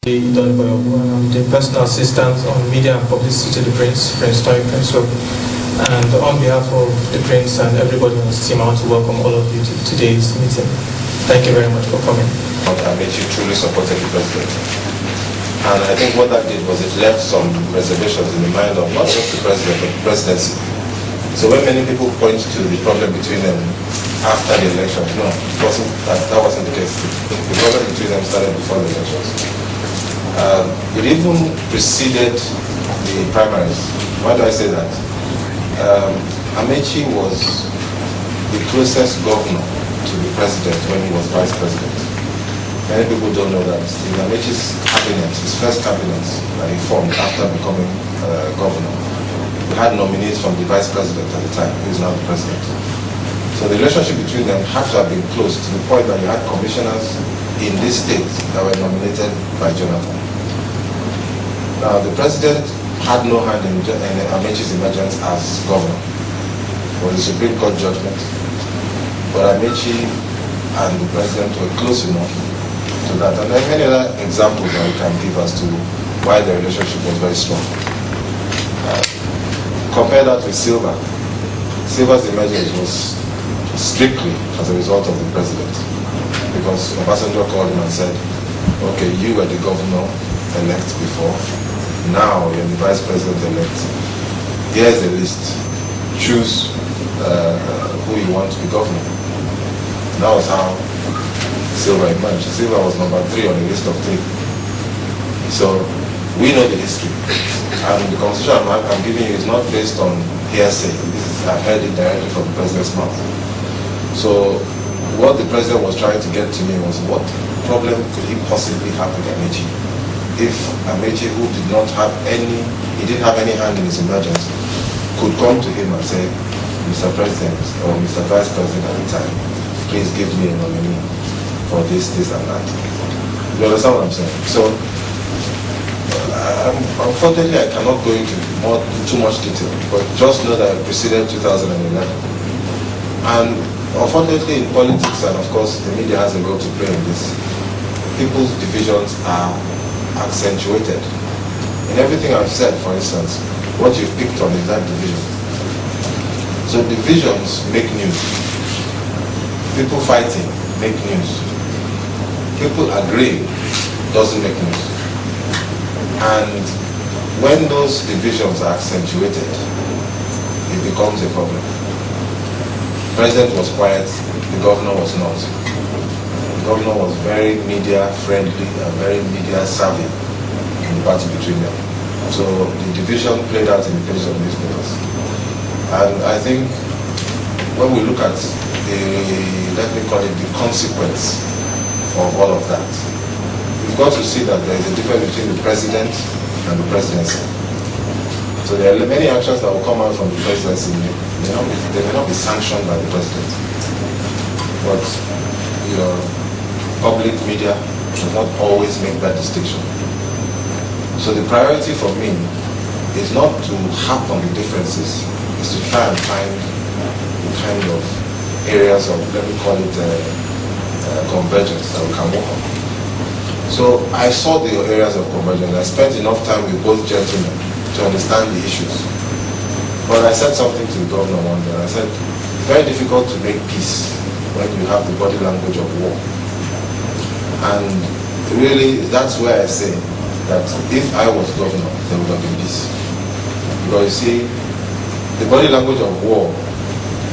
Tonye Prinewill, and I'm the personal assistant on media and publicity to the Prince Tonye Prinewill. And on behalf of the Prince and everybody on his team, I want to welcome all of you to today's meeting. Thank you very much for coming. Amechi truly supported the president. And I think what that did was it left some reservations in the mind of not just the president, but the presidency. So when many people point to the problem between them after the elections, no, that wasn't the case. The problem between them started before the elections. It even preceded the primaries. Why do I say that? Amechi was the closest governor to the president when he was vice president. Many people don't know that. In Amechi's cabinet, his first cabinet that he formed after becoming governor, we had nominees from the vice president at the time, who is now the president. So the relationship between them had to have been close to the point that you had commissioners in this state that were nominated by Jonathan. Now, the president had no hand in Amechi's emergence as governor. It was a Supreme Court judgment. But Amechi and the president were close enough to that. And there are many other examples that we can give as to why the relationship was very strong. Compare that with Silva. Silva's emergence was strictly as a result of the president. Because Obasanjo called him and said, okay, you were the governor-elect before. Now you're the vice president-elect. Here's a list. Choose who you want to be governor. That was how Silva emerged. Silva was number 3 on the list of 3. So we know the history. And the conversation I'm giving you is not based on hearsay. I've heard it directly from the president's mouth. So what the president was trying to get to me was, what problem could he possibly have with Amechi? If Amechi, who did not have any, he didn't have any hand in his emergence, could come to him and say, Mr. President or Mr. Vice President at the time, please give me a nominee for this, this and that. You understand what I'm saying? So, unfortunately, I cannot go into too much detail, but just know that it preceded 2011. And unfortunately, in politics, and of course, the media has a role to play in this, people's divisions are accentuated. In everything I've said, for instance, what you've picked on is that division. So divisions make news. People fighting make news. People agreeing doesn't make news. And when those divisions are accentuated, it becomes a problem. The president was quiet, the governor was not. The governor was very media friendly and very media savvy in the party between them. So the division played out in the pages of newspapers. And I think when we look at let me call it the consequence of all of that, we've got to see that there is a difference between the president and the presidency. So there are many actions that will come out from the presidency. They may not be sanctioned by the president. But your public media does not always make that distinction. So the priority for me is not to harp on the differences, is to try and find the kind of areas of, let me call it convergence that we can work on. So I saw the areas of convergence. I spent enough time with both gentlemen to understand the issues. But I said something to the governor one day. I said, it's very difficult to make peace when you have the body language of war. And really, that's where I say that if I was governor, there would have been peace. Because you see, the body language of war,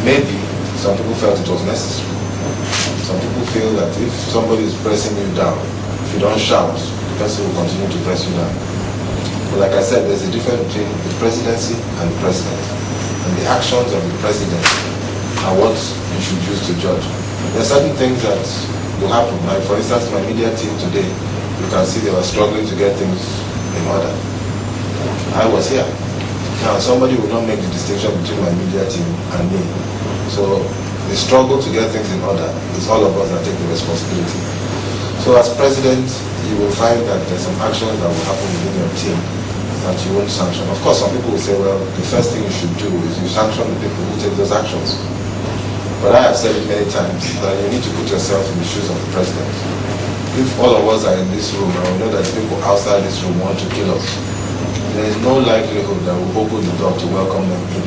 maybe some people felt it was necessary. Some people feel that if somebody is pressing you down, if you don't shout, the person will continue to press you down. But like I said, there's a difference between the presidency and the president. And the actions of the president are what you should use to judge. There are certain things that will happen. Like for instance, my media team today, you can see they were struggling to get things in order. I was here. Now somebody will not make the distinction between my media team and me. So the struggle to get things in order is all of us that take the responsibility. So as president, you will find that there's some actions that will happen within your team that you won't sanction. Of course, some people will say, well, the first thing you should do is you sanction the people who take those actions. But I have said it many times that you need to put yourself in the shoes of the president. if all of us are in this room and we know that people outside this room want to kill us, there is no likelihood that we'll open the door to welcome them in.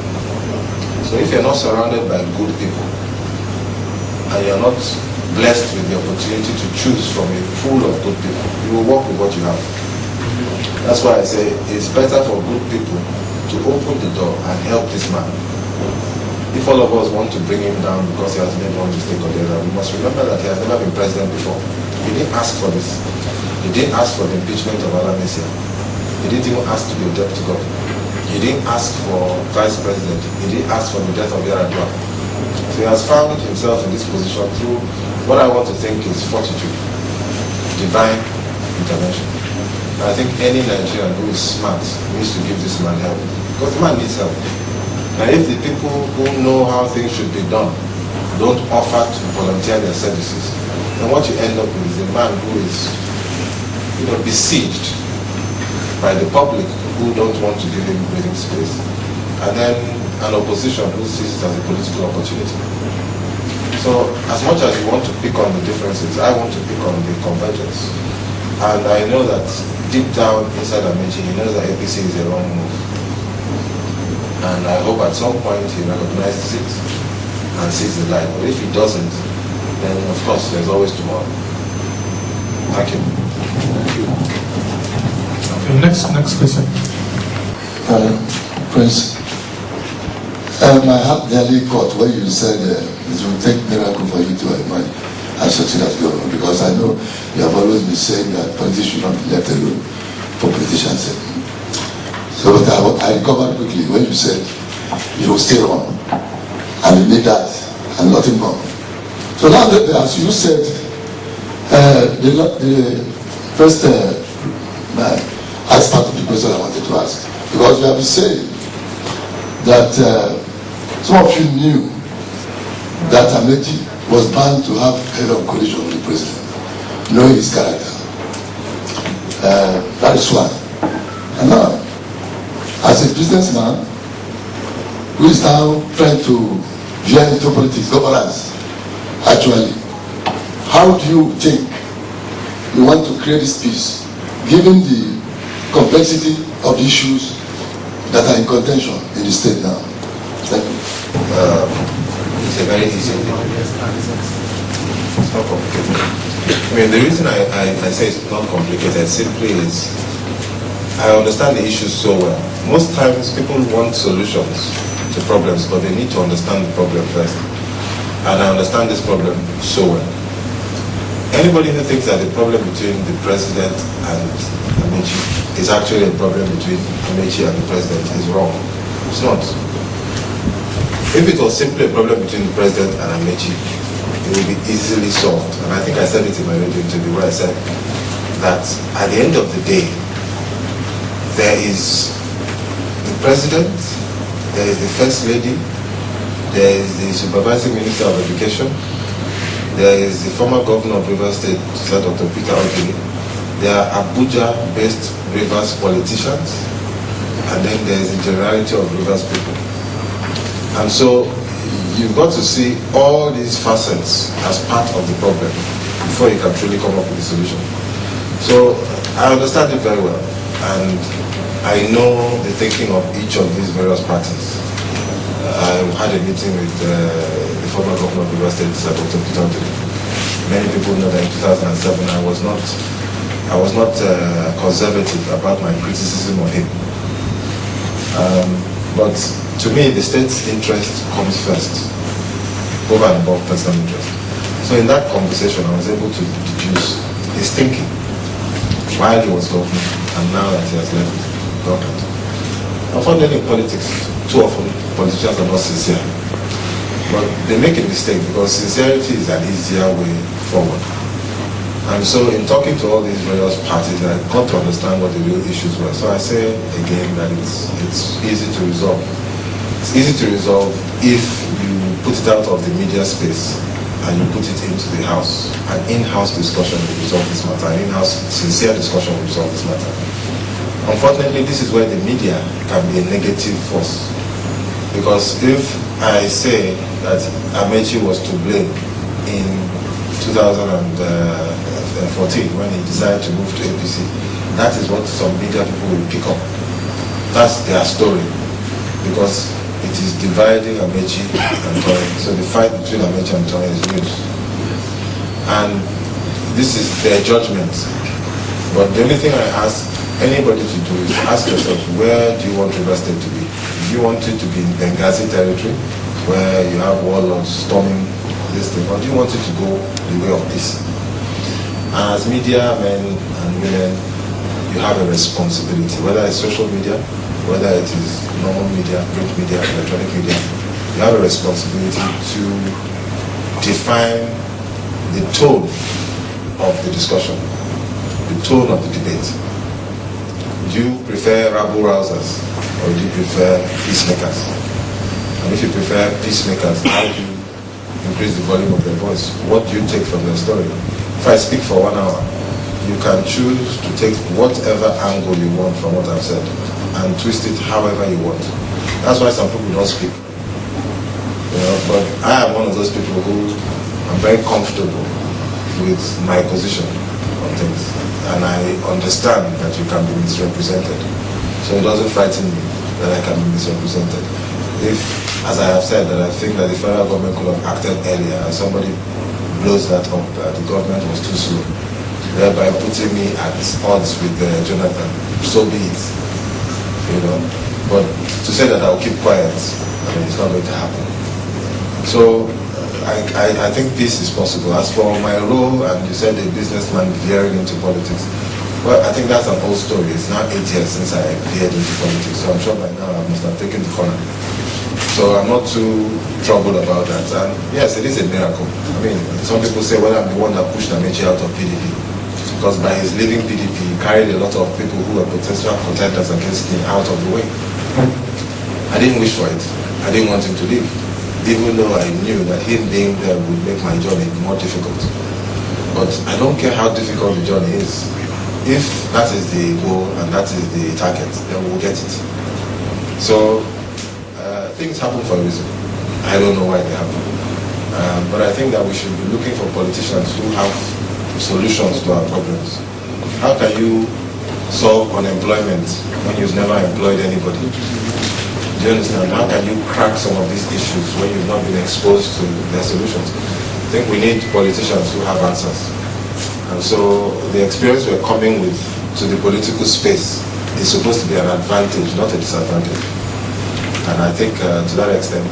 So if you're not surrounded by good people, and you're not blessed with the opportunity to choose from a pool of good people, you will work with what you have. That's why I say it's better for good people to open the door and help this man. If all of us want to bring him down because he has made one mistake or the other, we must remember that he has never been president before. He didn't ask for this. He didn't ask for the impeachment of Alan Mesia. He didn't even ask to be a deputy governor. He didn't ask for vice president. He didn't ask for the death of Yaradua. So he has found himself in this position through what I want to think is fortitude, divine intervention. And I think any Nigerian who is smart needs to give this man help, because the man needs help. And if the people who know how things should be done don't offer to volunteer their services, then what you end up with is a man who is, besieged by the public who don't want to give him breathing space, and then an opposition who sees it as a political opportunity. So as much as you want to pick on the differences, I want to pick on the convergence. And I know that deep down inside Amechi, he knows that APC is a wrong move. And I hope at some point he recognizes it and sees the light. But if he doesn't, then of course there's always tomorrow. Thank you. Okay, next question. Prince, my heart nearly caught when you said it will take miracle for you to emerge and succeed as governor, because I know you have always been saying that politics should not be left alone for politicians' sake. So but I recovered quickly when you said you will stay on and you need that and nothing more. So now that, as you said, the first as part of the question I wanted to ask, because you have been saying that some of you knew that Amechi was bound to have head-on collision with the president, knowing his character. That is one. And now, as a businessman who is now trying to veer into politics, governance, actually, how do you think you want to create this peace, given the complexity of the issues that are in contention in the state now? Thank you. It's a very easy thing. It's not complicated. I mean, the reason I say it's not complicated simply is I understand the issues so well. Most times people want solutions to problems, but they need to understand the problem first. And I understand this problem so well. Anybody who thinks that the problem between the president and Amechi is actually a problem between Amechi and the president is wrong. It's not. If it was simply a problem between the president and Amechi, it would be easily solved. And I think I said it in my radio interview where I said that at the end of the day, there is the president, there is the first lady, there is the supervising minister of education, there is the former governor of Rivers State, Sir Dr. Peter Ogini, there are Abuja-based Rivers politicians, and then there is the generality of Rivers people. And so you've got to see all these facets as part of the problem before you can truly come up with a solution. So I understand it very well, and I know the thinking of each of these various parties. I had a meeting with the former governor of Rivers State, Sir Dr. Peter Ogini. Many people know that in 2007 I was not conservative about my criticism of him. But to me, the state's interest comes first, over and above personal interest. So in that conversation, I was able to deduce his thinking while he was governor, and now that he has left government. Unfortunately, in politics, too often politicians are not sincere. But they make a mistake because sincerity is an easier way forward. And so in talking to all these various parties, I got to understand what the real issues were. So I say again that it's easy to resolve. It's easy to resolve if you put it out of the media space and you put it into the house. An in-house discussion will resolve this matter. An in-house sincere discussion will resolve this matter. Unfortunately, this is where the media can be a negative force. Because if I say that Amechi was to blame in 2015 2014 when he decided to move to APC. That is what some media people will pick up. That's their story, because it is dividing Amechi and Tonye. So the fight between Amechi and Tonye is news. And this is their judgment. But the only thing I ask anybody to do is ask yourself, where do you want River State to be? Do you want it to be in Benghazi territory, where you have warlords storming this thing, or do you want it to go the way of peace? As media men and women, you have a responsibility, whether it's social media, whether it is normal media, print media, electronic media, you have a responsibility to define the tone of the discussion, the tone of the debate. Do you prefer rabble-rousers, or do you prefer peacemakers? And if you prefer peacemakers, how do you increase the volume of their voice? What do you take from their story? If I speak for 1 hour, you can choose to take whatever angle you want from what I've said and twist it however you want. That's why some people don't speak. You know, but I am one of those people who am very comfortable with my position on things, and I understand that you can be misrepresented. So it doesn't frighten me that I can be misrepresented. If, as I have said, that I think that the federal government could have acted earlier and somebody blows that up, the government was too slow, thereby putting me at odds with Jonathan, so be it. You know, but to say that I'll keep quiet, I mean, it's not going to happen. So I think this is possible. As for my role, and you said a businessman veering into politics, well, I think that's an old story. It's now 8 years since I veered into politics, so I'm sure by now I must have taken the corner. So I'm not too troubled about that. And yes, it is a miracle. I mean, some people say, well, I'm the one that pushed Amechi out of PDP. Because by his leaving PDP, he carried a lot of people who were potential contenders against him out of the way. I didn't wish for it. I didn't want him to leave, even though I knew that him being there would make my journey more difficult. But I don't care how difficult the journey is. If that is the goal and that is the target, then we'll get it. So things happen for a reason. I don't know why they happen. But I think that we should be looking for politicians who have solutions to our problems. How can you solve unemployment when you've never employed anybody? Do you understand? How can you crack some of these issues when you've not been exposed to their solutions? I think we need politicians who have answers. And so the experience we're coming with to the political space is supposed to be an advantage, not a disadvantage. And I think to that extent,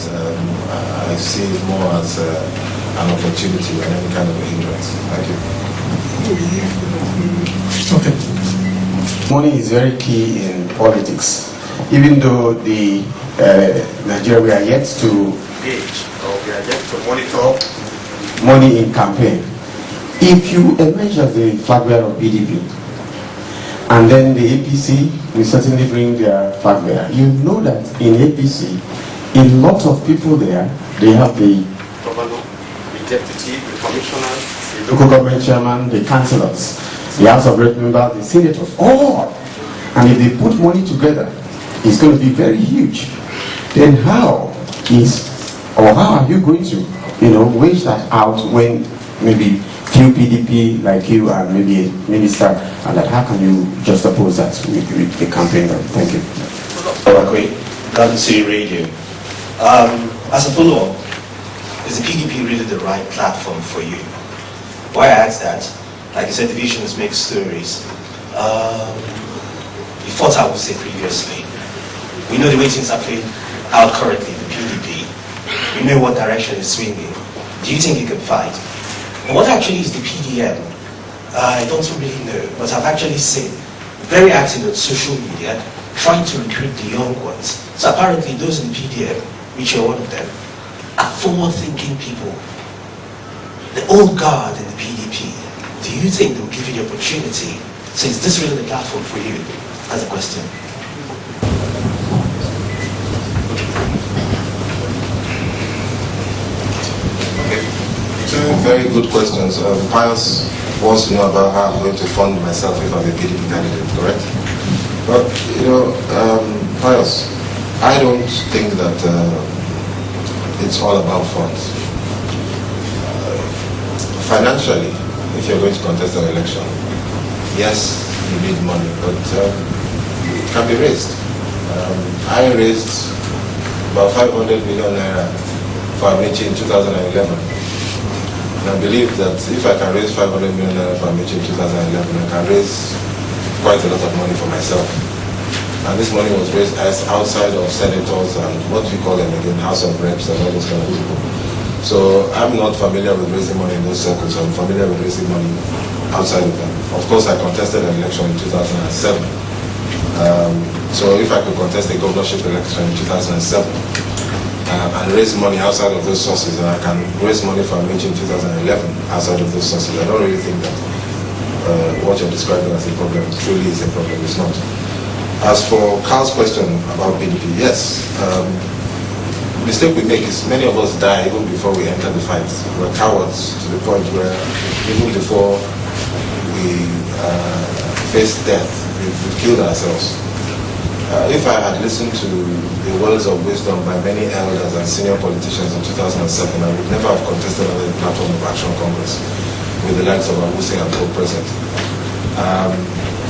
I see it more as an opportunity than any kind of a hindrance. Thank you. Okay. Money is very key in politics. Even though the Nigeria, we are yet to gauge, or we are yet to monitor money in campaign. If you emerge as the flag bearer of PDP, and then the APC will certainly bring their flag bearer, you know that in APC, a lot of people there, they have the governor, the deputy, the commissioner, the local government chairman, the councillors, the House of Rep members, the senators, all. And if they put money together, it's going to be very huge. Then how are you going to, wage that out when maybe few PDP like you and maybe a minister, and that how can you just oppose that with the campaign? Thank you. Garden Radio. As a follow-up, is the PDP really the right platform for you? Why I ask that, like I said, divisions make stories. Before I would say previously, we know the way things are played out currently, the PDP. We know what direction it's swinging. Do you think you can fight? And what actually is the PDM? I don't really know, but I've actually seen very active on social media trying to recruit the young ones. So apparently those in the PDM, which are one of them, are forward-thinking people. The old guard in the PDP, do you think they'll give you the opportunity? So is this really the platform for you? As a question. Okay. Two very good questions. Pius wants to know about how I'm going to fund myself if I'm a PDP candidate, correct? But, Pius, I don't think that it's all about funds. Financially, if you're going to contest an election, yes, you need money, but it can be raised. I raised about 500 million naira for Amici in 2011. And I believe that if I can raise 500 million naira for Amici in 2011, I can raise quite a lot of money for myself. And this money was raised outside of senators and what we call them again, House of Reps and all those kind of people. So I'm not familiar with raising money in those circles. I'm familiar with raising money outside of them. Of course, I contested an election in 2007. So if I could contest a governorship election in 2007 and raise money outside of those sources, and I can raise money for Amici in 2011 outside of those sources, I don't really think that what you're describing as a problem truly is a problem. It's not. As for Carl's question about PDP, yes. Mistake we make is many of us die even before we enter the fight. We're cowards to the point where even before we face death, we've killed ourselves. If I had listened to the words of wisdom by many elders and senior politicians in 2007, I would never have contested on the platform of Action Congress with the likes of Awusi and co-present.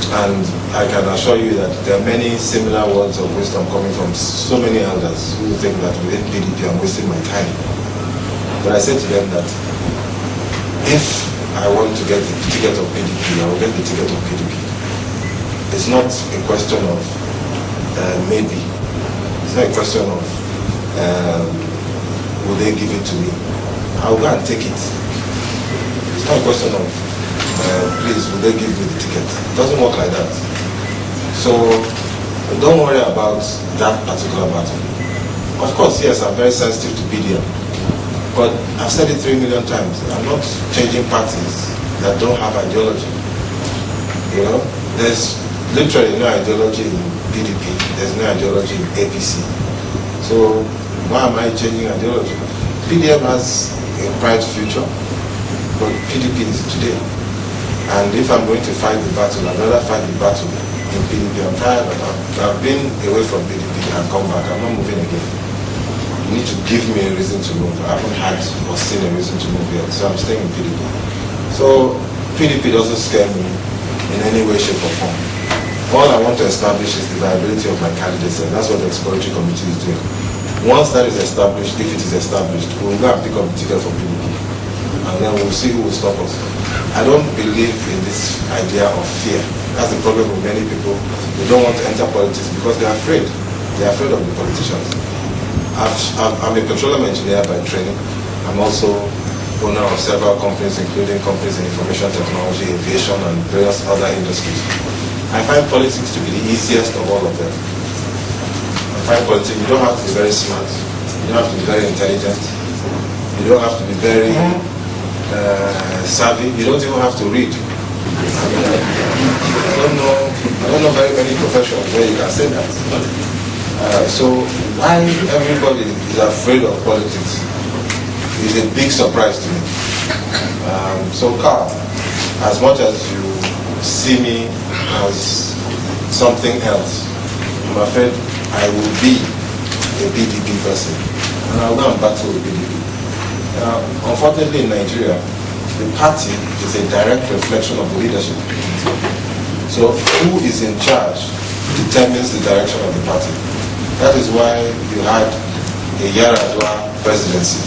And I can assure you that there are many similar words of wisdom coming from so many elders who think that within PDP I'm wasting my time. But I said to them that if I want to get the ticket of PDP, I will get the ticket of PDP. It's not a question of maybe. It's not a question of will they give it to me. I will go and take it. It's not a question of please, will they give me the ticket? It doesn't work like that. So don't worry about that particular battle. Of course, yes, I'm very sensitive to PDM, but I've said it 3 million times. I'm not changing parties that don't have ideology. You know, there's literally no ideology in PDP. There's no ideology in APC. So why am I changing ideology? PDM has a bright future, but PDP is today. And if I'm going to fight the battle, I'd rather fight the battle in PDP. I'm tired of it. I've been away from PDP and come back. I'm not moving again. You need to give me a reason to move. I haven't had or seen a reason to move yet, so I'm staying in PDP. So PDP doesn't scare me in any way, shape or form. All I want to establish is the viability of my candidacy, and that's what the exploratory committee is doing. Once that is established, if it is established, we'll go and pick up the ticket from PDP. And then we'll see who will stop us. I don't believe in this idea of fear. That's the problem with many people. They don't want to enter politics because they're afraid. They're afraid of the politicians. I'm a petroleum engineer by training. I'm also owner of several companies, including companies in information technology, aviation, and various other industries. I find politics to be the easiest of all of them. I find politics, you don't have to be very smart. You don't have to be very intelligent. You don't have to be very savvy. You don't even have to read. I don't know very many professions where you can say that. So why everybody is afraid of politics is a big surprise to me. So Carl, as much as you see me as something else, I'm afraid I will be a PDP person, and I'll go and battle with PDP. Unfortunately in Nigeria, the party is a direct reflection of the leadership. So who is in charge determines the direction of the party. That is why you had a Yar'Adua presidency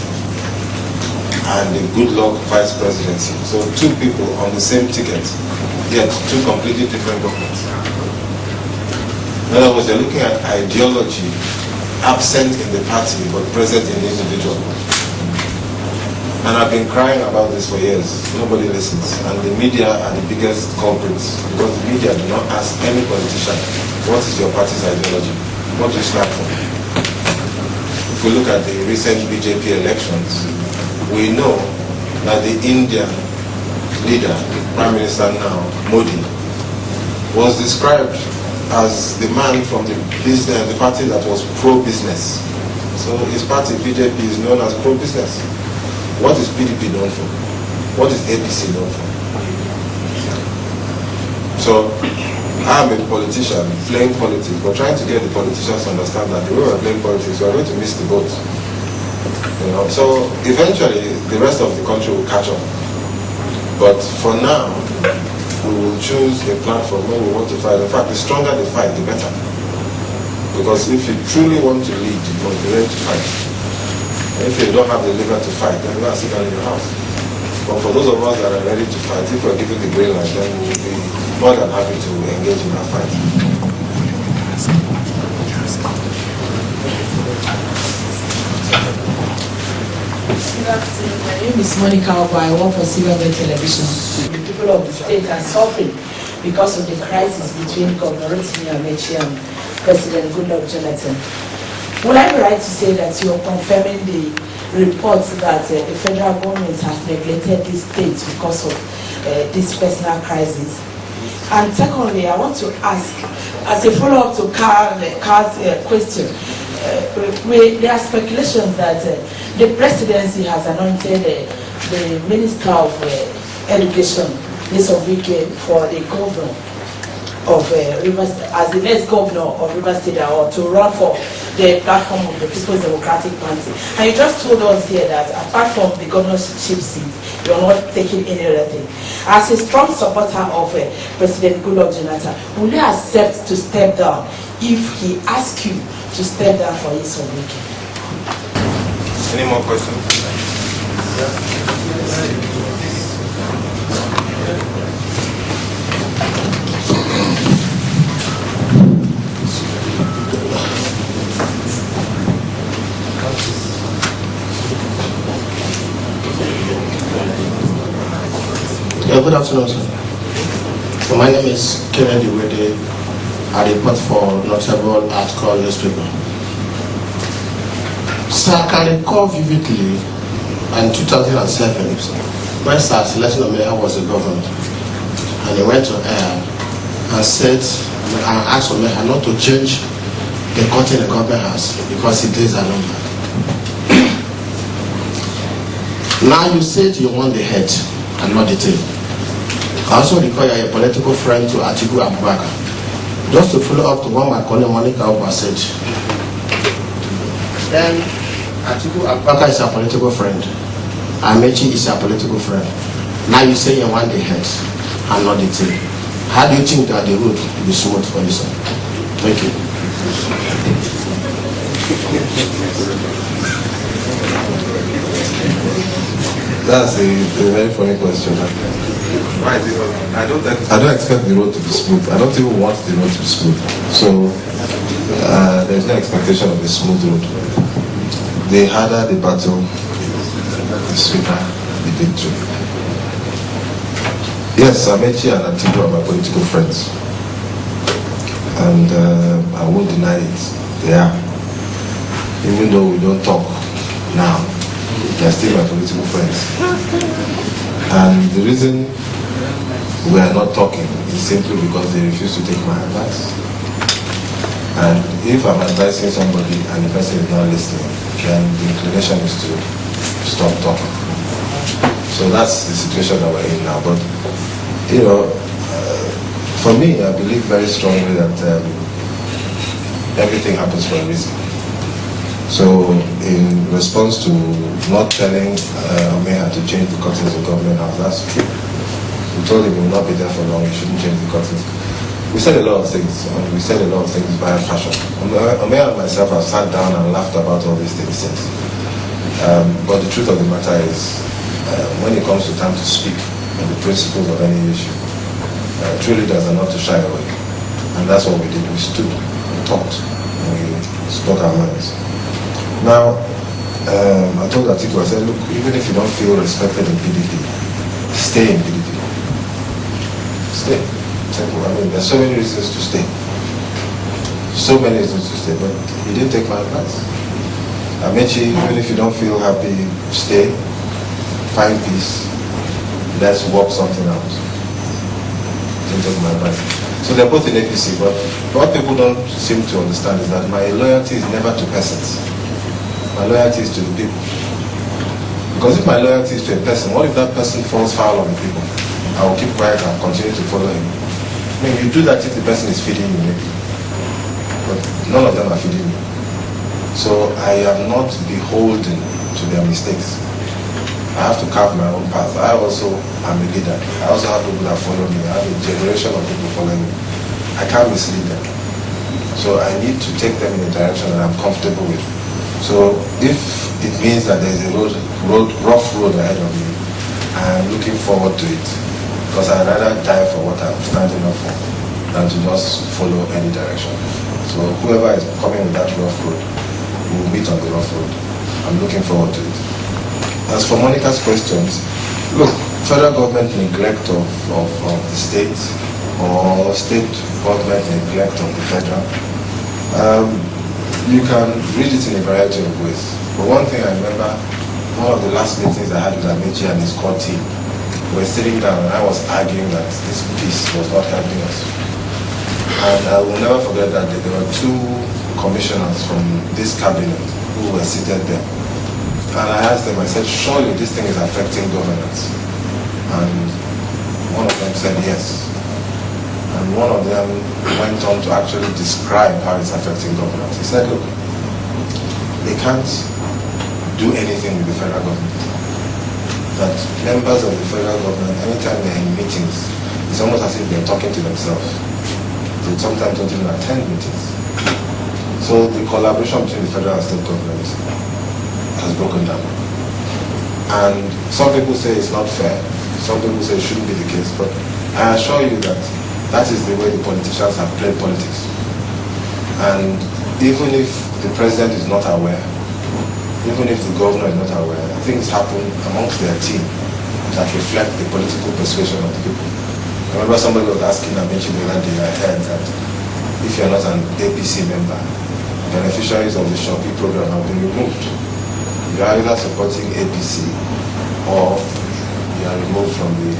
and a Goodluck vice presidency. So two people on the same ticket, yet two completely different governments. In other words, they're looking at ideology absent in the party but present in the individual. And I've been crying about this for years. Nobody listens. And the media are the biggest culprits because the media do not ask any politician, what is your party's ideology? What do you stand for? If we look at the recent BJP elections, we know that the Indian leader, Prime Minister now, Modi, was described as the man from the party that was pro-business. So his party, BJP, is known as pro-business. What is PDP known for? What is APC known for? So I'm a politician playing politics, but trying to get the politicians to understand that the way we're playing politics, we're going to miss the boat. You know? So eventually, the rest of the country will catch up. But for now, we will choose a platform where we want to fight. In fact, the stronger the fight, the better. Because if you truly want to lead, you must be ready to fight. And if you don't have the liver to fight, then you are sitting in your house. But for those of us that are ready to fight, if we're given the green light, then we'll be more than happy to engage in that fight. Good afternoon. My name is Monica Oba. I work for Silverway Television. The people of the state are suffering because of the crisis between Governor Rotimi Amechi and President Goodluck Jonathan. Would I be right to say that you're confirming the reports that the federal government has neglected this state because of this personal crisis? And secondly, I want to ask, as a follow-up to Carl's question, there are speculations that the presidency has anointed the Minister of Education this weekend for the governor of Rivers, as the next governor of Rivers State, or to run for the platform of the People's Democratic Party. And you just told us here that apart from the governorship seat, you are not taking any other thing. As a strong supporter of President Goodluck Jonathan, will you accept to step down if he asks you to step down for his weekend? Any more questions? Yeah, good afternoon, sir. So my name is Kennedy Wede. I report for Notable Article newspaper. Sir, I can recall vividly in 2007 when Sir Celestino Meha was the governor, and he went to air and said and asked Meha not to change the curtain the government has because the days are numbered. Now you said you want the head and not the tail. I also recall you are a political friend to Atiku Abubakar. Just to follow up to what my colleague Monica Oba said, then Atiku Abubakar is a political friend, Amechi is a political friend. Now you say you want the head and not the tail. How do you think that the road will be smooth for you, sir? Thank you. That's a very funny question. Why is it? I don't expect the road to be smooth. I don't even want the road to be smooth. So there's no expectation of a smooth road. The harder the battle, the sweeter the victory. Yes, Amechi and Atiku are my political friends, and I won't deny it. They are. Even though we don't talk now, they are still my political friends. And the reason we are not talking is simply because they refuse to take my advice. And if I'm advising somebody and the person is not listening, then the inclination is to stop talking. So that's the situation that we're in now. But, you know, for me, I believe very strongly that everything happens for a reason. So in response to not telling Omeha to change the curtains in government house, that's true. We told him we will not be there for long, we shouldn't change the curtains. We said a lot of things, and we said a lot of things by passion. Omeha and myself have sat down and laughed about all these things since. But the truth of the matter is, when it comes to time to speak on the principles of any issue, truly there's a lot to shy away. And that's what we did. We stood, we talked, and we spoke our minds. Now, I told Atiku, I said, look, even if you don't feel respected in PDP, stay in PDP. Stay. Simple. I mean, there's so many reasons to stay. So many reasons to stay, but he didn't take my advice. Amechi, even if you don't feel happy, stay, find peace, let's work something out. Didn't take my advice. So they're both in APC, but what people don't seem to understand is that my loyalty is never to persons. My loyalty is to the people. Because if my loyalty is to a person, what if that person falls foul of the people? I will keep quiet and continue to follow him. I mean, you do that if the person is feeding you, maybe. But none of them are feeding me. So I am not beholden to their mistakes. I have to carve my own path. I also am a leader. I also have people that follow me. I have a generation of people following me. I can't mislead them. So I need to take them in a direction that I'm comfortable with. So if it means that there's a rough road ahead of me, I'm looking forward to it. Because I'd rather die for what I'm standing up for than to just follow any direction. So whoever is coming with that rough road, we'll meet on the rough road. I'm looking forward to it. As for Monica's questions, look, federal government neglect of the state or state government neglect of the federal, you can read it in a variety of ways. But one thing I remember, one of the last meetings I had with Amechi and his core team, we were sitting down and I was arguing that this peace was not helping us. And I will never forget that there were two commissioners from this cabinet who were seated there. And I asked them, I said, surely this thing is affecting governance. And one of them said yes. And one of them went on to actually describe how it's affecting governance. He said, look, they can't do anything with the federal government. That members of the federal government, anytime they're in meetings, it's almost as if they're talking to themselves. They sometimes don't even attend meetings. So the collaboration between the federal and state government has broken down. And some people say it's not fair. Some people say it shouldn't be the case. But I assure you that that is the way the politicians have played politics. And even if the president is not aware, even if the governor is not aware, things happen amongst their team that reflect the political persuasion of the people. I remember somebody was asking Amechi the other day, I heard that if you're not an APC member, beneficiaries of the Shopee program have been removed. You are either supporting APC or you are removed from the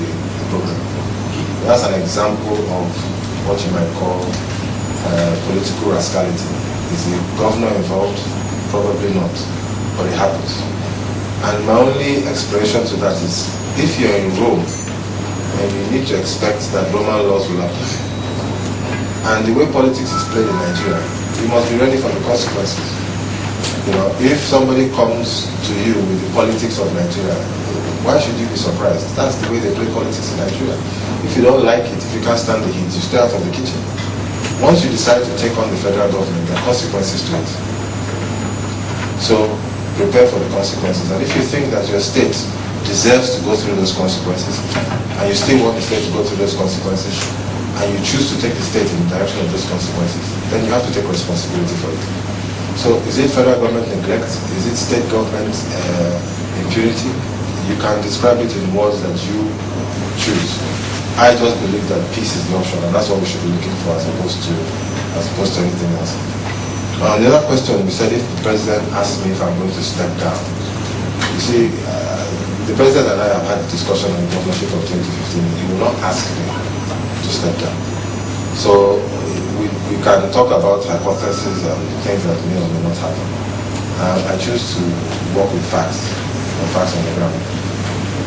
program. That's an example of what you might call political rascality. Is the governor involved? Probably not, but it happens. And my only explanation to that is, if you're in Rome, then you need to expect that Roman laws will apply. And the way politics is played in Nigeria, you must be ready for the consequences. You know, if somebody comes to you with the politics of Nigeria, why should you be surprised? That's the way they play politics in Nigeria. If you don't like it, if you can't stand the heat, you stay out of the kitchen. Once you decide to take on the federal government, there are consequences to it. So prepare for the consequences. And if you think that your state deserves to go through those consequences, and you still want the state to go through those consequences, and you choose to take the state in the direction of those consequences, then you have to take responsibility for it. So is it federal government neglect? Is it state government impunity? You can describe it in words that you choose. I just believe that peace is the option, and that's what we should be looking for as opposed to anything else. The other question, you said if the president asked me if I'm going to step down. You see, the president and I have had a discussion on the governorship of 2015. He will not ask me to step down. So we can talk about hypotheses and things that may or may not happen. I choose to work with facts on the ground.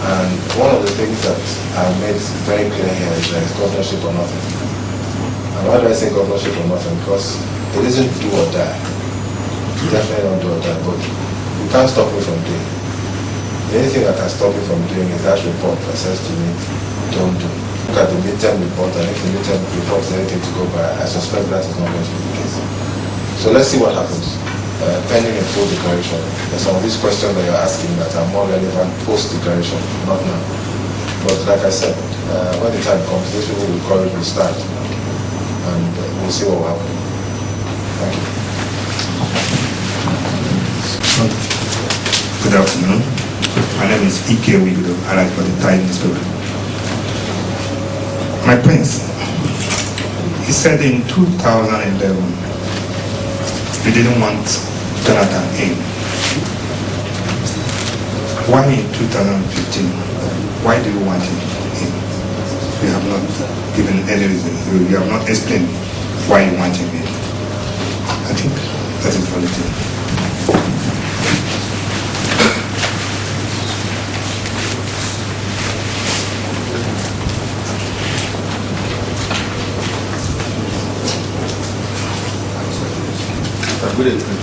And one of the things that I've made very clear here is that it's governorship or nothing. And why do I say governorship or nothing? Because it isn't do or die. Definitely not do or die, but you can't stop me from doing. The only thing that can stop me from doing is that report that says to me, don't do. Look at the midterm report, and if the midterm report is anything to go by, I suspect that is not going to be the case. So let's see what happens. Pending a full declaration. There's some of these questions that you're asking that are more relevant post-declaration, not now. But like I said, when the time comes, these people will courage will start, and we'll see what will happen. Thank you. Good afternoon. My name is Ike Wigodo. I write for the Thai newspaper. My prince, he said in 2011, you didn't want Jonathan in. Why in 2015? Why do you want him in? You have not given any reason. You have not explained why you want him in. I think that is the only thing. Good evening.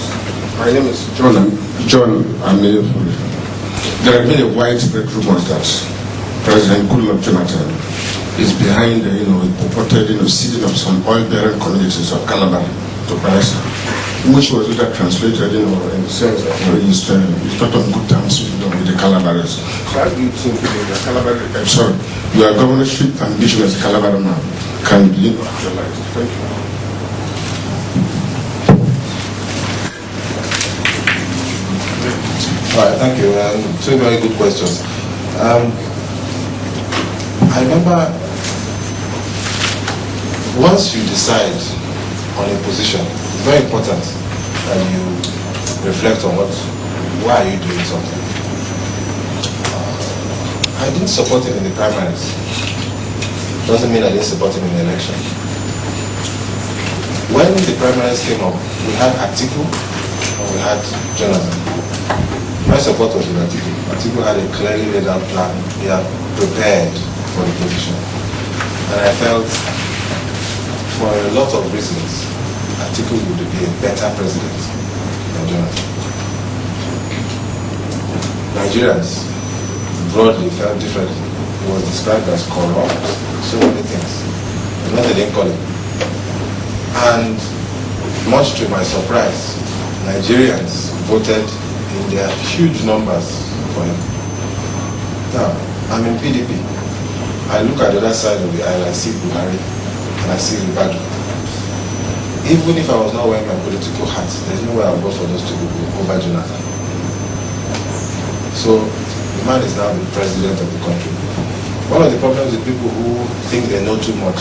My name is John Amir. there have been a widespread rumor that President Goodluck Jonathan is behind the, purported, seeding of some oil-bearing communities of Calabar to Bayelsa, which was later translated, in the sense that he's not on good terms with the Calabaris. So how do you think the Calabar, your governorship ambition as a Calabar now can be actualized? Thank you. All right, thank you. Two very good questions. I remember once you decide on a position, it's very important that you reflect on why are you doing something. I didn't support him in the primaries. Doesn't mean I didn't support him in the election. When the primaries came up, we had Atiku and we had Jonathan. My support was with Atiku. Atiku had a clearly laid out plan. He had prepared for the position. And I felt, for a lot of reasons, Atiku would be a better president than Jonathan. Nigerians broadly felt differently. He was described as corrupt, so many things. Not they didn't call it. And much to my surprise, Nigerians voted in their huge numbers for him. Now, I'm in PDP. I look at the other side of the aisle, I see Buhari, and I see Ribadu. Even if I was not wearing my political hat, there's no way I would vote for those two people over Jonathan. So, the man is now the president of the country. One of the problems with people who think they know too much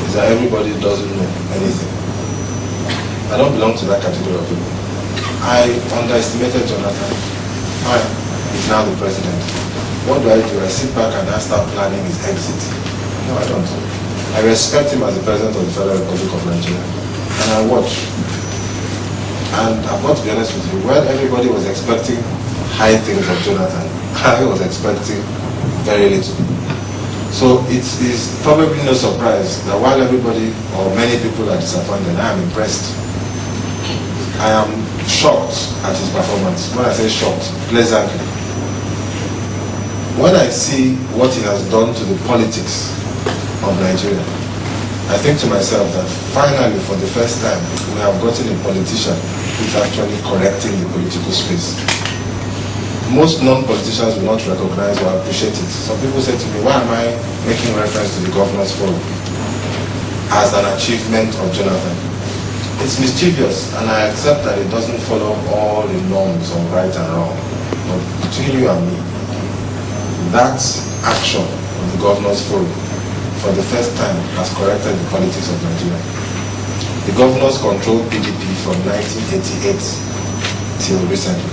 is that everybody doesn't know anything. I don't belong to that category of people. I underestimated Jonathan. He's now the president. What do? I sit back and I start planning his exit. No, I don't. I respect him as the president of the Federal Republic of Nigeria. And I watch. And I've got to be honest with you, when everybody was expecting high things of Jonathan, I was expecting very little. So it is probably no surprise that while everybody or many people are disappointed, I am impressed. I am shocked at his performance. When I say shocked, pleasantly. When I see what he has done to the politics of Nigeria, I think to myself that finally, for the first time, we have gotten a politician who is actually correcting the political space. Most non-politicians will not recognize or appreciate it. Some people say to me, why am I making reference to the Governor's Forum as an achievement of Jonathan? It's mischievous, and I accept that it doesn't follow all the norms of right and wrong. But between you and me, that action of the Governor's Forum, for the first time, has corrected the politics of Nigeria. The governors controlled PDP from 1988 till recently.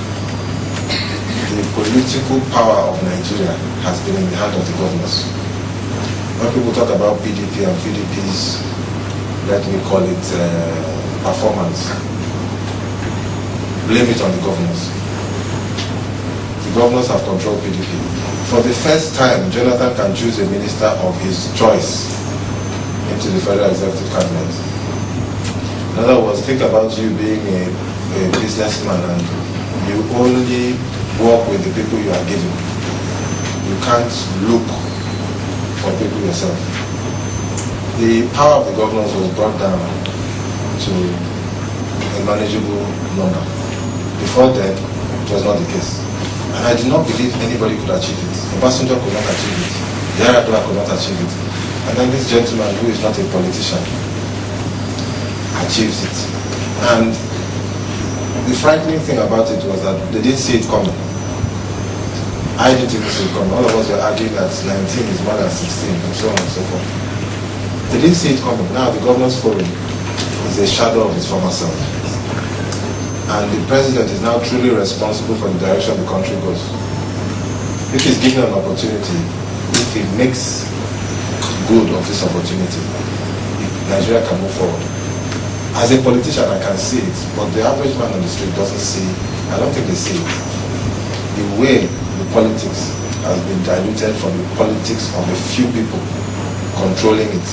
The political power of Nigeria has been in the hand of the governors. When people talk about PDP and PDP's, let me call it performance, blame it on the governors. The governors have controlled PDP. For the first time, Jonathan can choose a minister of his choice into the Federal Executive Cabinet. In other words, think about you being a businessman and you only work with the people you are given. You can't look for people yourself. The power of the governors was brought down to a manageable number. Before then, it was not the case. And I did not believe anybody could achieve it. The passenger could not achieve it. The Yaradua could not achieve it. And then this gentleman, who is not a politician, achieves it. And the frightening thing about it was that they didn't see it coming. I didn't even see it coming. All of us were arguing that 19 is more than 16 and so on and so forth. They didn't see it coming. Now the Governor's Forum is a shadow of his former self. And the president is now truly responsible for the direction the country goes. If he's given an opportunity, if he makes good of this opportunity, Nigeria can move forward. As a politician, I can see it, but the average man on the street doesn't see it. I don't think they see it. The way the politics has been diluted from the politics of a few people controlling it.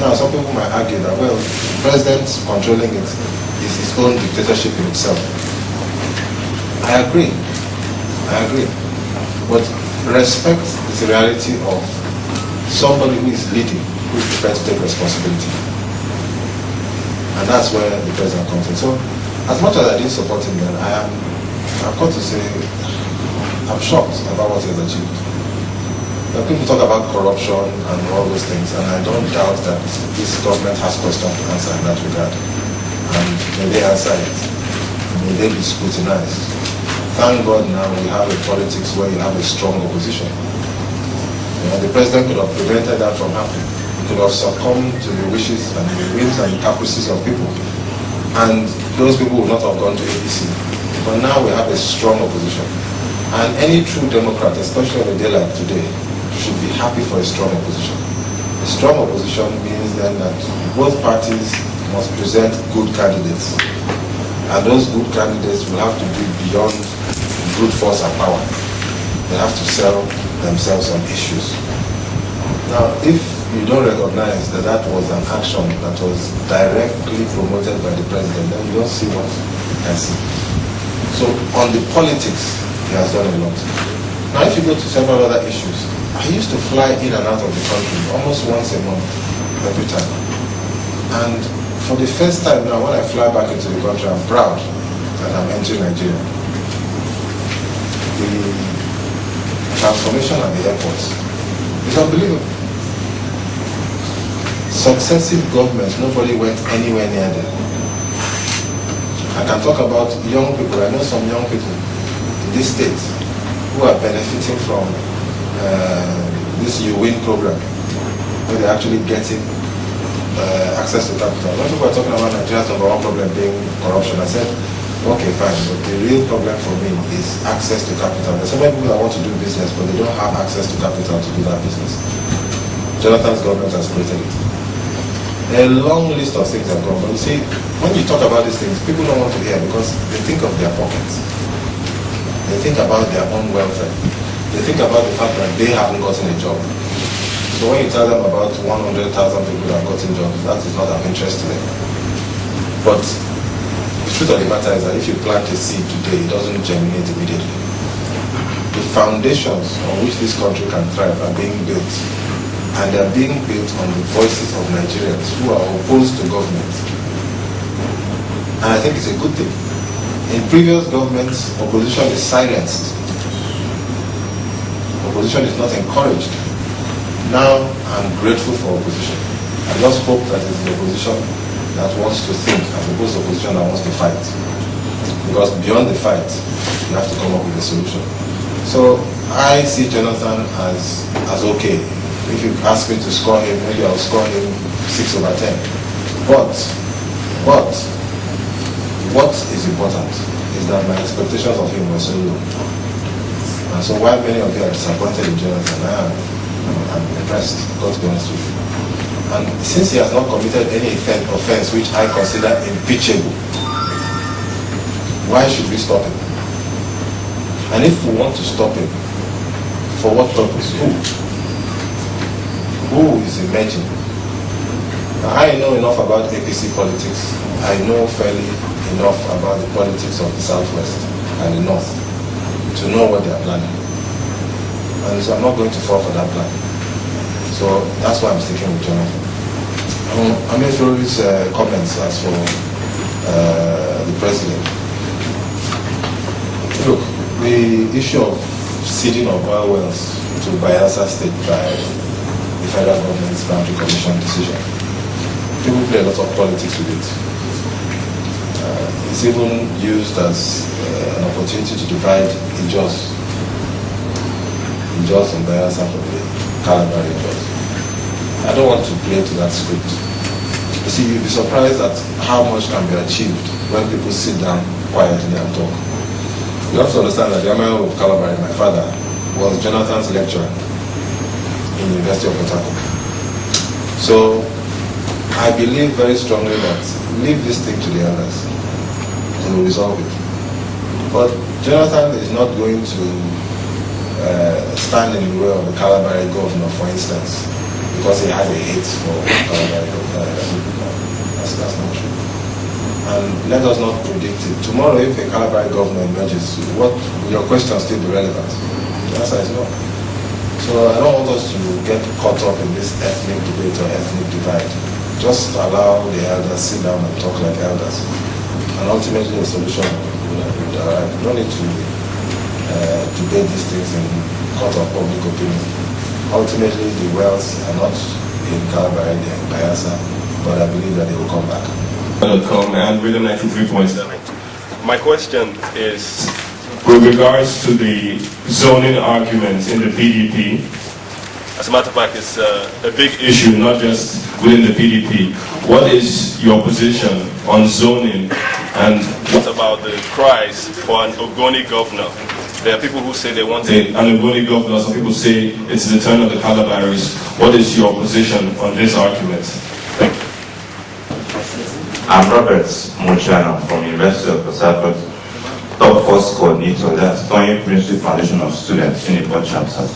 Now, some people might argue that, well, the president controlling it is his own dictatorship in itself. I agree. I agree. But respect the reality of somebody who is leading, who is prepared to take responsibility. And that's where the president comes in. So, as much as I didn't support him then, I've got to say, I'm shocked about what he has achieved. Now, people talk about corruption and all those things, and I don't doubt that this government has questions to answer in that regard. And may they answer it. May they be scrutinized. Thank God now we have a politics where you have a strong opposition. The president could have prevented that from happening. He could have succumbed to the wishes and the whims and the caprices of people. And those people would not have gone to APC. But now we have a strong opposition. And any true Democrat, especially on a day like today, should be happy for a strong opposition. A strong opposition means then that both parties must present good candidates. And those good candidates will have to be beyond brute force and power. They have to sell themselves on issues. Now, if you don't recognize that that was an action that was directly promoted by the president, then you don't see what I see. So, on the politics, he has done a lot. Now, if you go to several other issues, I used to fly in and out of the country almost once a month, every time. And for the first time now, when I fly back into the country, I'm proud that I'm entering Nigeria. The transformation at the airports is unbelievable. Successive governments, nobody went anywhere near them. I can talk about young people. I know some young people in this state who are benefiting from this You Win program, where they're actually getting access to capital. When people are talking about Nigeria's number one problem being corruption, I said, okay, fine, but the real problem for me is access to capital. There's so many people that want to do business, but they don't have access to capital to do that business. Jonathan's government has created it. A long list of things have gone, but you see, when you talk about these things, people don't want to hear because they think of their pockets. They think about their own welfare. They think about the fact that they haven't gotten a job. So when you tell them about 100,000 people that have gotten jobs, that is not of interest to them. But the truth of the matter is that if you plant a seed today, it doesn't germinate immediately. The foundations on which this country can thrive are being built. And they are being built on the voices of Nigerians who are opposed to government. And I think it's a good thing. In previous governments, opposition is silenced. Opposition is not encouraged. Now, I'm grateful for opposition. I just hope that it's the opposition that wants to think as opposed to opposition that wants to fight. Because beyond the fight, you have to come up with a solution. So, I see Jonathan as okay. If you ask me to score him, maybe I'll score him 6/10. But, what is important is that my expectations of him were so low. And so while many of you are disappointed in Jonathan, I'm impressed, God's be honest with you. And since he has not committed any offense which I consider impeachable, why should we stop him? And if we want to stop him, for what purpose? Who is emerging? Now, I know enough about APC politics. I know fairly enough about the politics of the Southwest and the North to know what they are planning. And so I'm not going to fall for that plan. So that's why I'm sticking with Jonathan. I'm going to his comments as for the president. Look, the issue of ceding of oil wells to Bayelsa State by the federal government's boundary commission decision. People play a lot of politics with it. It's even used as an opportunity to divide Ijos and Bayelsa from the Calabar Ijos. I don't want to play to that script. You see, you'll be surprised at how much can be achieved when people sit down quietly and talk. You have to understand that the Emir of Calabar, my father, was Jonathan's lecturer in the University of Port Harcourt. So, I believe very strongly that leave this thing to the others. They will resolve it. But Jonathan is not going to stand in the way of the Calabar governor, for instance, because he had a hate for Calabar governor. That's not true. and let us not predict it. Tomorrow, if a Calabar governor emerges, what will your question still be relevant? The answer is no. So I don't want us to get caught up in this ethnic debate or ethnic divide. Just allow the elders sit down and talk like elders, and ultimately a solution will arrive. No need to debate these things in court of public opinion. Ultimately, the wells are not in Calabar, they are in Bayelsa, but I believe that they will come back. And Rhythm 93.7. My question is with regards to the zoning argument in the PDP. As a matter of fact, it's a big issue, not just within the PDP. What is your position on zoning, and what about the cries for an Ogoni governor? There are people who say they want an Ogoni governor, some people say it's the turn of the Calabaris. What is your position on this argument? Thank you. I'm Robert Mochana from University of Port Harcourt, top force coordinator, that's Tonye Prinewill Foundation of Students in the Port chapter.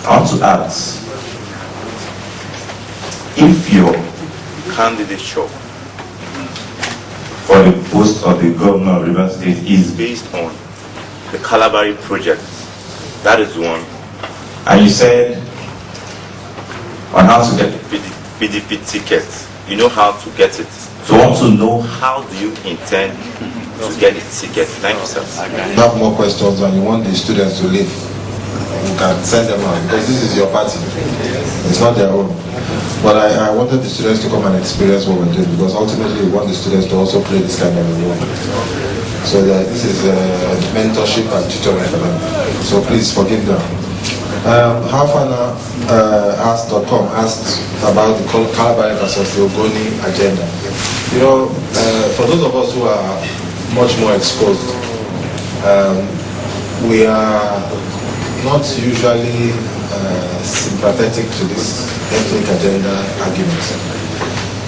I want to ask, if your candidature for the post of the governor of Rivers State is based on the Calabari project, that is one, and you said on how to get the PDP ticket, you know how to get it. So I want to know, how do you intend to get the ticket? Thank you, sir. You have more questions and you want the students to leave, you can send them out, because this is your party. It's not their own. But I wanted the students to come and experience what we're doing, because ultimately we want the students to also play this kind of a role. So this is mentorship and tutoring for them. So please forgive them. Halfana.com asked about the Calabar versus the Ogoni agenda. You know, for those of us who are much more exposed, we are not usually sympathetic to this ethnic agenda argument.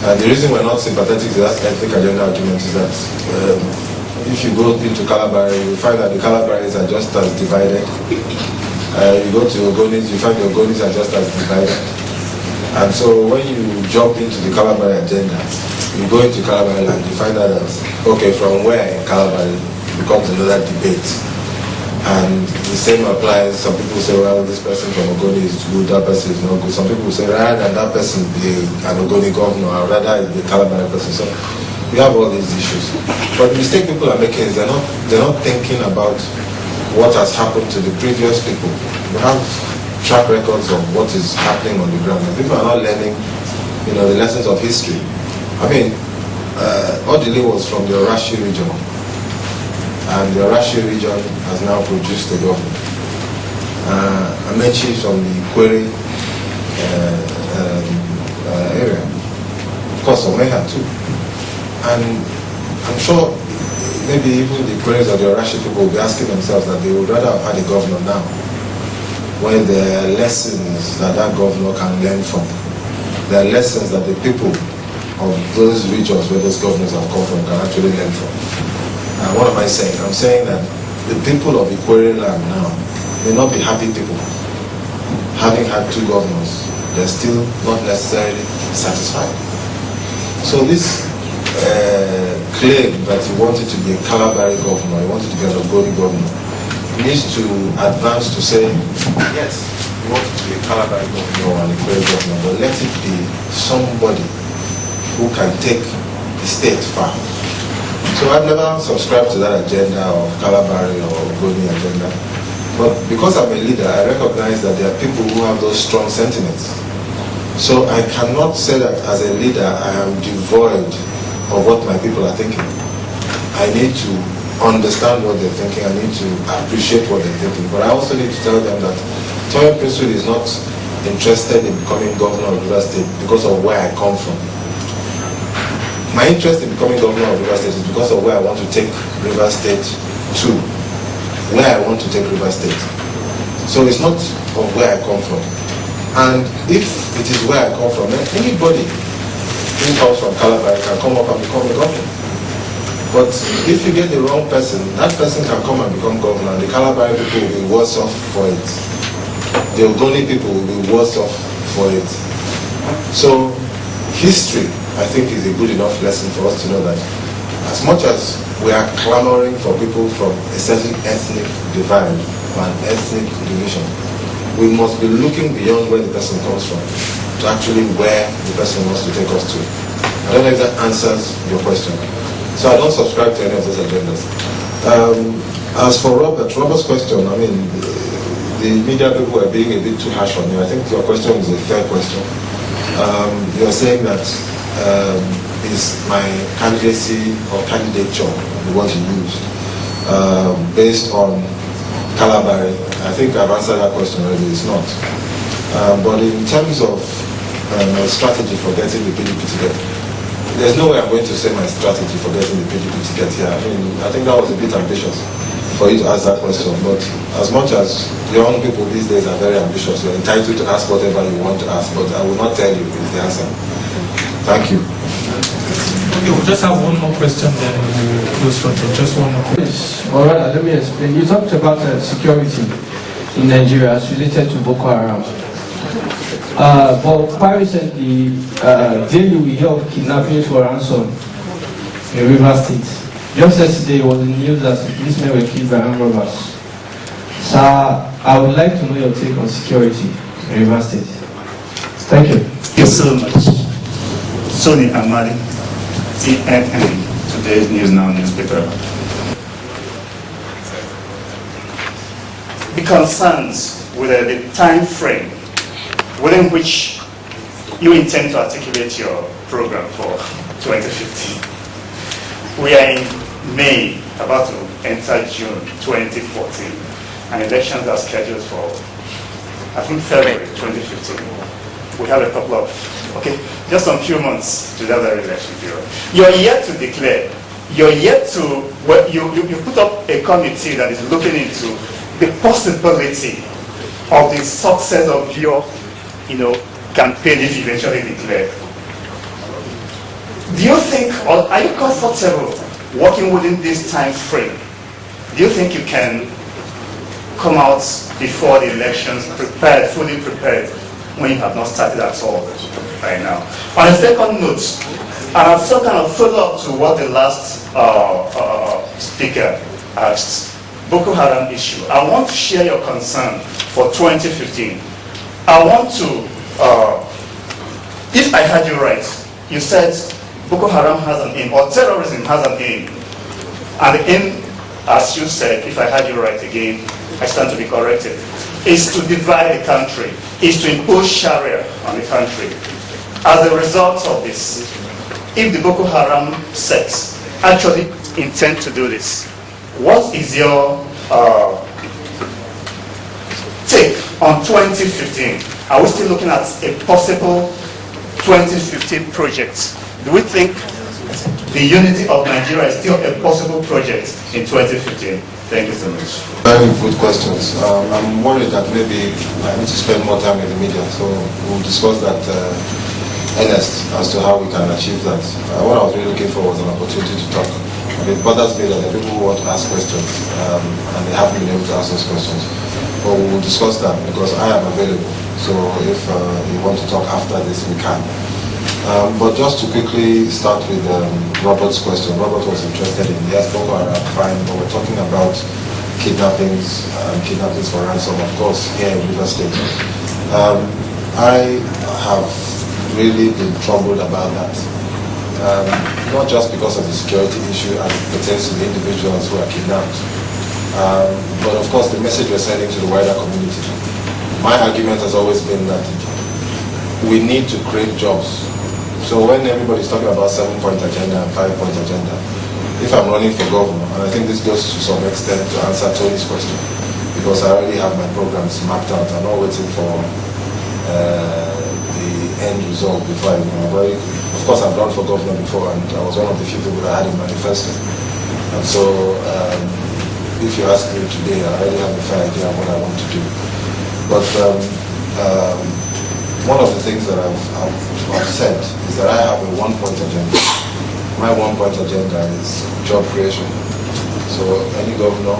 And the reason we're not sympathetic to that ethnic agenda argument is that if you go into Calabar, you find that the Calabaris are just as divided. You go to Ogonis, you find the Ogonis are just as divided. And so when you jump into the Calabar agenda, you go into Calabar and you find out that, okay, from where in Calabar becomes another debate. And the same applies. Some people say, well, this person from Ogoni is good, that person is not good. Some people say, rather than that person be an Ogoni governor, I'd rather it be a Calabar person. So we have all these issues. But the mistake people are making is they're not thinking about what has happened to the previous people. We have track records of what is happening on the ground. And people are not learning, the lessons of history. I mean, Odile was from the Orashi region. And the Orashi region has now produced a government. Amechi is from the Ikwere area. Of course, Omeha too. And I'm sure maybe even the Ikweres or the Orashi people will be asking themselves that they would rather have had a governor now, where there are lessons that governor can learn from. There are lessons that the people of those regions where those governors have come from can actually learn from. What am I saying? I'm saying that the people of Ikwere land now may not be happy people. Having had two governors, they're still not necessarily satisfied. So this claim that he wanted to be a Calabari governor, he wanted to be an Ogoni governor, needs to advance to say, yes, he wanted to be a Calabari governor and a Ikwere governor, but let it be somebody who can take the state far. So I've never subscribed to that agenda of Calabari or Ogoni agenda. But because I'm a leader, I recognize that there are people who have those strong sentiments. So I cannot say that as a leader I am devoid of what my people are thinking. I need to understand what they're thinking. I need to appreciate what they're thinking. But I also need to tell them that Tonye Prinewill is not interested in becoming governor of Rivers State because of where I come from. My interest in becoming governor of Rivers State is because of where I want to take Rivers State to. Where I want to take Rivers State. So it's not of where I come from. And if it is where I come from, then anybody who comes from Calabar can come up and become a governor. But if you get the wrong person, that person can come and become governor, and the Calabar people will be worse off for it. The Ogoni people will be worse off for it. So history, I think, is a good enough lesson for us to know that as much as we are clamoring for people from a certain ethnic divide or an ethnic division, we must be looking beyond where the person comes from to actually where the person wants to take us to. I don't know if that answers your question. So I don't subscribe to any of those agendas. As for Robert's question, I mean, the media people are being a bit too harsh on you. I think your question is a fair question. You're saying that is my candidacy or candidature, the word you used, based on Calabari. I think I've answered that question already. It's not. But in terms of my strategy for getting the PDP together, there's no way I'm going to say my strategy for getting the PDP to get here. I mean, I think that was a bit ambitious for you to ask that question. But as much as young people these days are very ambitious, you're entitled to ask whatever you want to ask, but I will not tell you is the answer. Thank you. Okay, we'll just have one more question, then we'll close for just one more question. All right, let me explain. You talked about security in Nigeria as related to Boko Haram. But quite recently, daily we hear of kidnappings for ransom in River State. Just yesterday, it was in the news that policemen were killed by armed robbers. So I would like to know your take on security in River State. Thank you. Thank you so much. Sonny Amadi, CNN, today's News Now newspaper. The concerns with the time frame within which you intend to articulate your program for 2015. We are in May, about to enter June 2014, and elections are scheduled for, I think, February 2015. We have a couple of, just some few months to that very election period. You're yet to declare, you're yet to, you put up a committee that is looking into the possibility of the success of your campaign if you eventually declare. Do you think, or are you comfortable working within this time frame? Do you think you can come out before the elections prepared, fully prepared, when you have not started at all right now? On a second note, and I'll still kind of follow up to what the last speaker asked, Boko Haram issue. I want to share your concern for 2015. I want to, if I heard you right, you said Boko Haram has an aim, or terrorism has an aim. And the aim, as you said, if I heard you right again, I stand to be corrected, is to divide the country, is to impose Sharia on the country. As a result of this, if the Boko Haram sects actually intend to do this, what is your take on 2015? Are we still looking at a possible 2015 project? Do we think the unity of Nigeria is still a possible project in 2015? Thank you so much. Very good questions. I'm worried that maybe I need to spend more time in the media, so we'll discuss that earnest as to how we can achieve that. What I was really looking for was an opportunity to talk. It bothers me that the people who want to ask questions and they haven't been able to ask those questions. But we will discuss that because I am available. So if you want to talk after this, we can. But just to quickly start with Robert's question. Robert was interested in, yes, Boko Haram, fine, but we're talking about kidnappings for ransom, of course, here in River State. I have really been troubled about that. Not just because of the security issue as it pertains to the individuals who are kidnapped, but of course the message we're sending to the wider community. My argument has always been that we need to create jobs. So when everybody's talking about 7-point agenda and 5-point agenda, if I'm running for governor, and I think this goes to some extent to answer Tony's question, because I already have my programs mapped out. I'm not waiting for the end result before I know. Of course, I've run for governor before, and I was one of the few people that had a manifesto. And so, if you ask me today, I already have a fair idea of what I want to do. But one of the things that I've said is that I have a 1-point agenda. My 1-point agenda is job creation. So any governor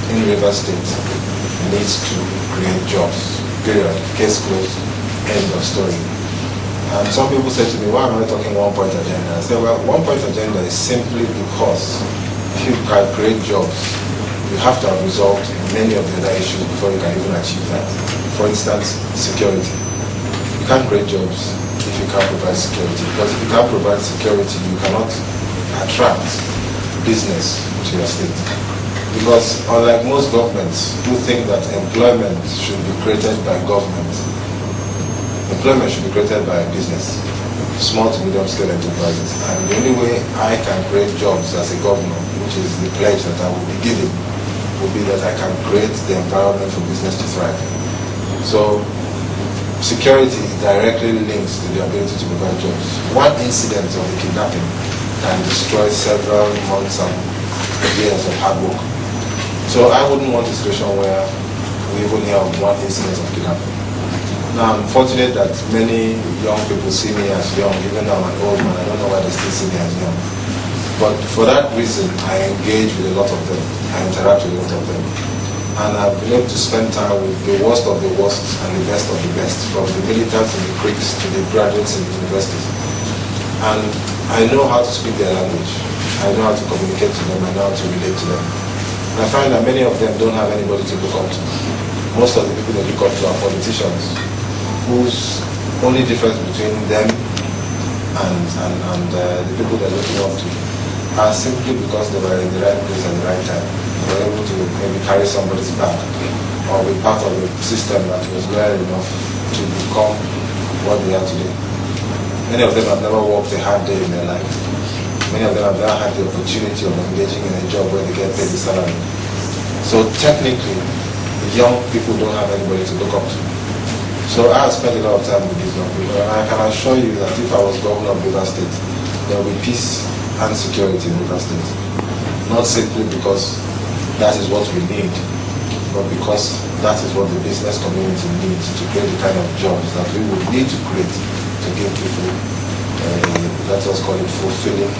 in River State needs to create jobs. Period. Case closed. End of story. And some people say to me, why am I talking one-point agenda? I say, well, one-point agenda is simply because if you can create jobs, you have to have resolved many of the other issues before you can even achieve that. For instance, security. You can't create jobs if you can't provide security. Because if you can't provide security, you cannot attract business to your state. Because unlike most governments who think that employment should be created by government, employment should be created by business, small to medium scale enterprises. And the only way I can create jobs as a governor, which is the pledge that I will be giving, will be that I can create the environment for business to thrive. So security directly links to the ability to provide jobs. One incident of the kidnapping can destroy several months and years of hard work. So I wouldn't want a situation where we even hear of one incident of kidnapping. Now, I'm fortunate that many young people see me as young, even though I'm an old man. I don't know why they still see me as young. But for that reason, I engage with a lot of them. I interact with a lot of them. And I've been able to spend time with the worst of the worst and the best of the best, from the militants and the critics to the graduates in the universities. And I know how to speak their language. I know how to communicate to them. I know how to relate to them. And I find that many of them don't have anybody to look up to. Most of the people they look up to are politicians, whose only difference between them and the people they're looking up to are simply because they were in the right place at the right time. They were able to maybe carry somebody's back or be part of a system that was well enough to become what they are today. Many of them have never worked a hard day in their life. Many of them have never had the opportunity of engaging in a job where they get paid a salary. So technically, young people don't have anybody to look up to. So I have spent a lot of time with these young people, and I can assure you that if I was governor of River State, there will be peace and security in River State. Not simply because that is what we need, but because that is what the business community needs to create the kind of jobs that we would need to create to give people, let us call it, fulfilling